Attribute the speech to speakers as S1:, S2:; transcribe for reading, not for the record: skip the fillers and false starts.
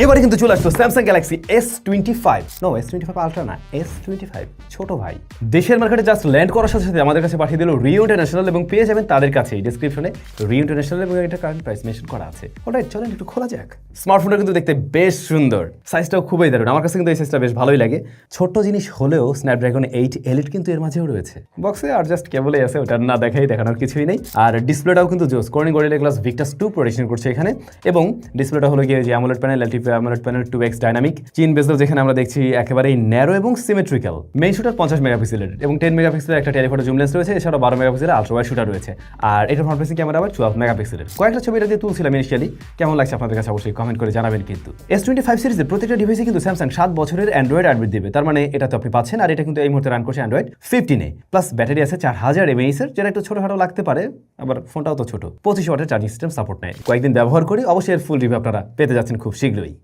S1: এবারে কিন্তু চলে আসলো Samsung Galaxy S25 S25 ultra না S25 ছোট ভাই দেশের মার্কেটে জাস্ট ল্যান্ড করার সাথে সাথে আমাদের কাছে পাঠিয়ে দিল রিও ইন্টারন্যাশনাল এবং পেয়ে যাবেন তাদের কাছে ডেসক্রিপশনে রিও ইন্টারন্যাশনাল এবং এটা কারেন্ট প্রাইস মেনশন করা আছে। অলরাইট চলেন একটু খোলা যাক। স্মার্টফোনটা কিন্তু দেখতে বেশ সুন্দর, সাইজটাও খুবই দারুণ। আমার কাছে কিন্তু এই সাইজটা বেশ ভালোই লাগে। ছোট্ট জিনিস হলেও স্ন্যাপড্রাগন 8 এলিট কিন্তু এর মাঝেও রয়েছে। বক্সে আর জাস্ট কেবলই আছে, ওটা না দেখানোর কিছুই নেই। আর ডিসপ্লেটাও কিন্তু জোস, Corning gorilla glass Victus 2 protection করছে এখানে। এবং ডিসপ্লেটা হলো গিয়ে যে AMOLED panel, LTP AMOLED panel 2x dynamic চিন বেজেল, যেখানে আমরা দেখছি একেবারেই ন্যারো এবং সিমেট্রিক্যাল। মেইন শুটার 50 মেগাপিক্সেলের এবং 10 মেগাপিক্সেলের একটা টেলিফটো জুম লেন্স রয়েছে, এছাড়াও 12 মেগাপিক্সেলের আলট্রা ওয়াইড শুটার রয়েছে। আর এটা ফ্রন্ট ফেসিং ক্যামেরা আবার 12 মেগাপিক্সেলের। কয়েকটা ছবি এটা দিয়ে তুলছিলাম ইনিশিয়ালি, কেমন লাগছে আপনাদের কাছে অবশ্যই কমেন্ট করে জানাবেন। কিন্তু S25 সিরিজের প্রত্যেকটা ডিভাইসে কিন্তু স্যামসাং 7 বছরের অ্যান্ড্রয়েড আপডেট দেবে, তার মানে এটা তো আপনি পাচ্ছেন। আর এটা কিন্তু এই মুহূর্তে রান করছে অ্যান্ড্রয়েড 15 এ, প্লাস ব্যাটারি আছে 4000 mAh এর, যেটা একটু ছোটখাটো লাগতে পারে, আবার ফোনটাও তো ছোট। 25 ওয়াটের চার্জিং সিস্টেম সাপোর্ট নেয়। কয়েকদিন ব্যবহার করি, অবশ্যই এর ফুল রিভিউ আপনারা পেতে যাচ্ছেন খুব শীঘ্রই।